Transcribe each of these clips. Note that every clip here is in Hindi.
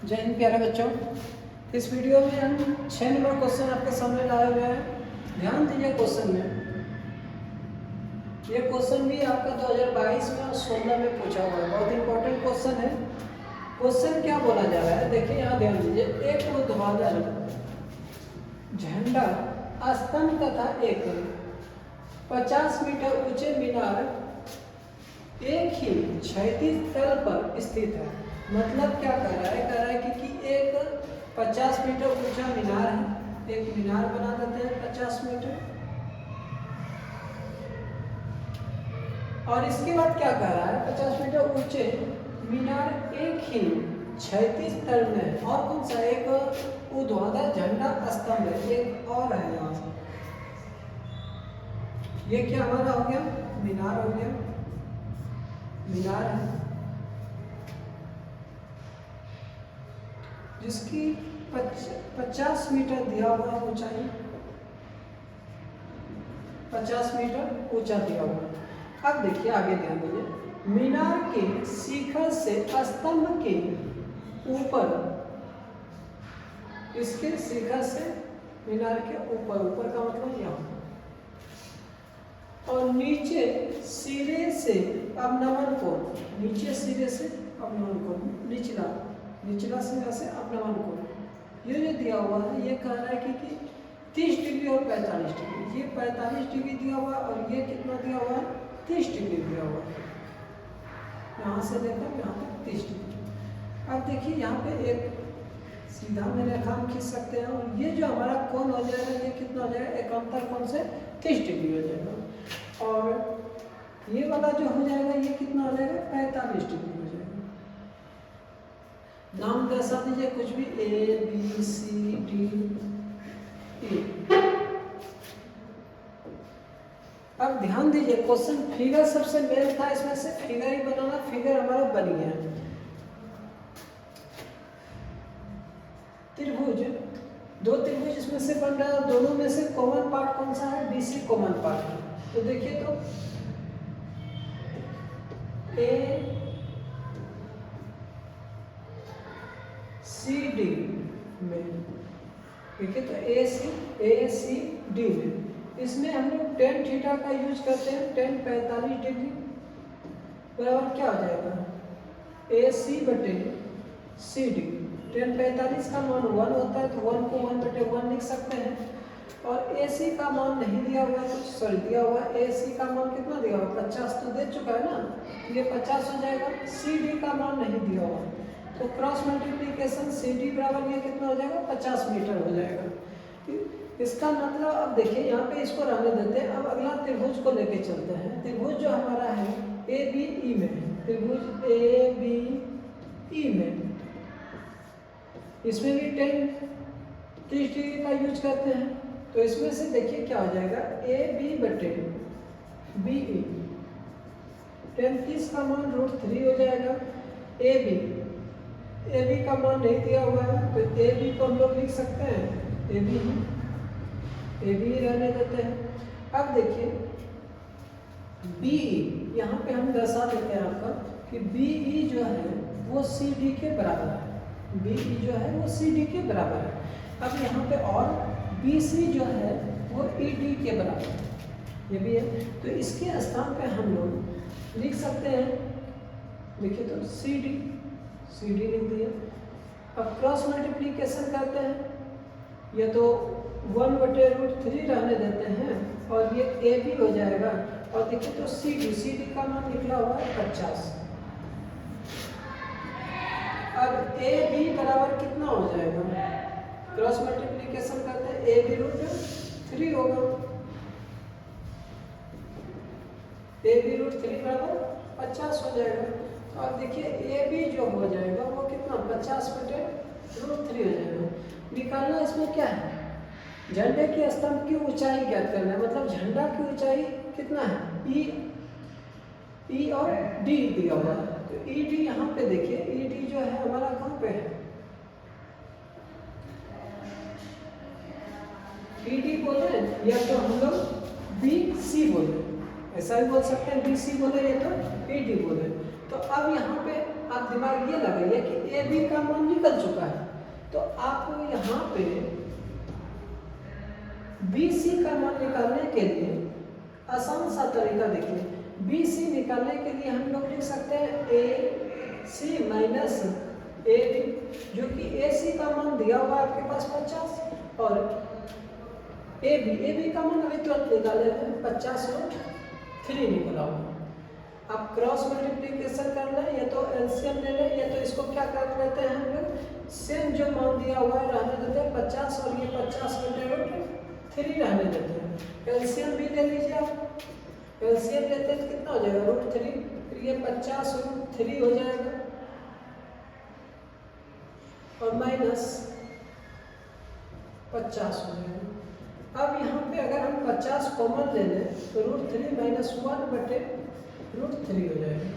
जय हिंद प्यारे बच्चों। इस वीडियो में हम 6 नंबर क्वेश्चन आपके सामने लाए हुए हैं। ध्यान दीजिए क्वेश्चन में। ये क्वेश्चन भी आपका 2022 में और 16 में पूछा हुआ है। बहुत इंपॉर्टेंट क्वेश्चन है। क्वेश्चन क्या बोला जा रहा है देखिए, यहाँ ध्यान दीजिए। एक ऊर्ध्वाधर झंडा स्तंभ तथा एक 50 मीटर ऊंचे मीनार एक ही क्षैतिज तल पर स्थित है। मतलब क्या कर रहा है? कह रहा है कि एक 50 मीटर ऊंचा मीनार है। एक मीनार बना देते हैं 50 मीटर, और इसके बाद क्या कह रहा है? 50 मीटर ऊंचे मीनार एक ही क्षैतिज तल में है। और कौन सा? एक ऊर्ध्वाधर झंडा स्तंभ है। ये और है यहाँ से। ये क्या हमारा हो गया? मीनार हो गया। मीनार है जिसकी 50 मीटर दिया हुआ है ऊंचाई। 50 मीटर ऊंचा दिया हुआ है। अब देखिए आगे ध्यान दीजिए। मीनार के शिखर से स्तंभ के ऊपर, इसके शिखर से मीनार के ऊपर, ऊपर का मतलब यहाँ, और नीचे सिरे से अवनमन कोण, नीचे सिरे से अवनमन कोण, निचला सिरा से अवनमन कोण, ये जो दिया हुआ है ये कह रहा है कि 30 डिग्री और 45 डिग्री। ये 45 डिग्री दिया हुआ है और ये कितना दिया हुआ है? 30 डिग्री दिया हुआ है। यहाँ से लेकर यहाँ तक 30 डिग्री। अब देखिए यहाँ पे एक सीधा में रेखा हम खींच सकते हैं, और ये जो हमारा कोण हो जाएगा ये कितना हो जाएगा? एकांतर कोण से 30 डिग्री हो जाएगा। और ये वाला जो हो जाएगा ये कितना हो जाएगा? 45 डिग्री हो जाएगा। नाम दर्शा दीजिए कुछ भी, A B C D A. अब ध्यान दीजिए क्वेश्चन फिगर सबसे मेन था, इसमें से फिगर ही बनाना। फिगर हमारा बन गया। त्रिभुज, दो त्रिभुज इसमें से बन रहा है। दोनों में से कॉमन पार्ट कौन सा है? बीसी कॉमन पार्ट है। तो देखिए, तो ए सी डी में, देखिए तो ए सी डी में, इसमें हम लोग टेन थीटा का यूज करते हैं। टेन 45 डिग्री बराबर क्या हो जाएगा? ए सी बटे सी डी। टेन 45 का मान 1 होता है, तो 1 को 1 बटे 1 लिख सकते हैं। और ए सी का मान नहीं दिया हुआ है, सॉरी दिया हुआ है। ए सी का मान कितना दिया हुआ? 50 तो दे चुका है ना, ये 50 हो जाएगा। सी डी का मान नहीं दिया हुआ, तो क्रॉस मल्टीप्लीकेशन सी डी बराबर ये कितना हो जाएगा? 50 मीटर हो जाएगा। इसका मतलब अब देखिए यहाँ पे इसको रहने देते हैं। अब अगला त्रिभुज को लेके चलते हैं। त्रिभुज जो हमारा है ए बी ई में, त्रिभुज ए बी ई में, इसमें भी 30 डिग्री का यूज करते हैं। तो इसमें से देखिए क्या हो जाएगा? ए बी बटे बी ई, 30 का मान √3 हो जाएगा। ए बी का मान नहीं दिया हुआ है, तो ए बी को हम लोग लिख सकते हैं ए बी रहने देते हैं। अब देखिए बी, यहाँ पे हम दर्शा देते हैं आपका कि बी ई जो है वो सी डी के बराबर है। बी ई जो है वो सी डी के बराबर है। अब यहाँ पे और बी सी जो है वो ई डी के बराबर है, ये भी है। तो इसके स्थान पे हम लोग लिख सकते हैं, देखिए तो सी डी लिख दिया। अब क्रॉस मल्टीप्लीकेशन करते हैं, ये तो 1 बटे √3 रहने देते हैं, और ये ए बी हो जाएगा। और देखिए तो सी डी का मान निकला हुआ है 50। अब ए बी बराबर कितना हो जाएगा? क्रॉस मल्टीप्लीकेशन करते हैं, ए बी √3 होगा। ए बी √3 बराबर 50 हो जाएगा। और देखिए ए बी जो हो जाएगा वो कितना? 50 बटे √3 हो जाएगा। निकालना इसमें क्या है? झंडे के स्तंभ की ऊंचाई ज्ञात करना है। मतलब झंडा की ऊंचाई कितना है? ई और डी दिया हुआ है। तो ई डी यहाँ पे देखिए, ई डी जो है हमारा कहाँ पे है? ई डी बोले या तो हम लोग बी सी बोले, ऐसा भी बोल सकते हैं। बी सी बोले या तो ई डी बोले। तो अब यहाँ पे आप दिमाग ये लगाइए कि ए बी का मान निकल चुका है, तो आप यहाँ पे बी सी का मान निकालने के लिए आसान सा तरीका देखिए। बी सी निकालने के लिए हम लोग लिख सकते हैं ए सी माइनस ए बी, जो कि ए सी का मान दिया हुआ है आपके पास 50 और ए बी का मान अभी तुरंत निकाले हैं 50√3 निकला हुआ। आप क्रॉस मल्टीप्लिकेशन कर लें या तो एलसीएम ले लें या तो इसको क्या कर लेते हैं हम लोग सेम जो मान दिया हुआ है रहने देते हैं 50 और ये 50/√3 रहने देते हैं। एलसीएम भी ले लीजिए आप, एलसीएम लेते हैं तो कितना हो जाएगा √3, फिर ये 50√3 हो जाएगा और माइनस 50 हो जाएगा। अब यहाँ पे अगर हम 50 कॉमन ले लें तो √3 माइनस 1/√3 हो जाएगा।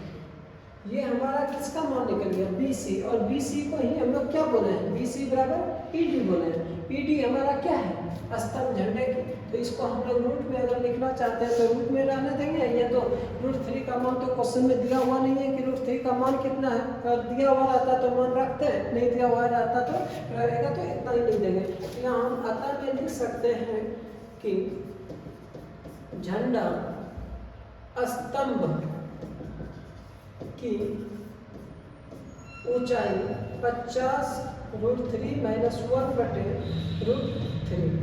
ये हमारा किसका मान निकल गया बी सी, और बी सी को ही हम लोग क्या बोले हैं बी सी बराबर ई डी बोले हैं। ई डी हमारा क्या है स्तंभ झंडे की, तो इसको हम लोग रूट में अगर लिखना चाहते हैं तो रूट में रहने देंगे। ये तो √3 का मान तो क्वेश्चन में दिया हुआ नहीं है कि √3 का मान कितना है, अगर दिया हुआ रहता तो मान रखते हैं, नहीं दिया हुआ रहता तो रहेगा तो इतना ही नहीं देंगे। तो यहाँ हम अतः में लिख सकते हैं कि झंडा स्तंभ की ऊंचाई 50√3 माइनस 1/√3,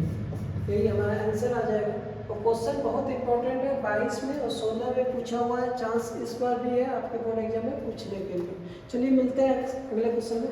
यही हमारा आंसर आ जाएगा। और क्वेश्चन बहुत इंपॉर्टेंट है, 22 में और 16 में पूछा हुआ है, चांस इस बार भी है आपके बोर्ड एग्जाम में पूछने के लिए। चलिए मिलते हैं अगले क्वेश्चन में।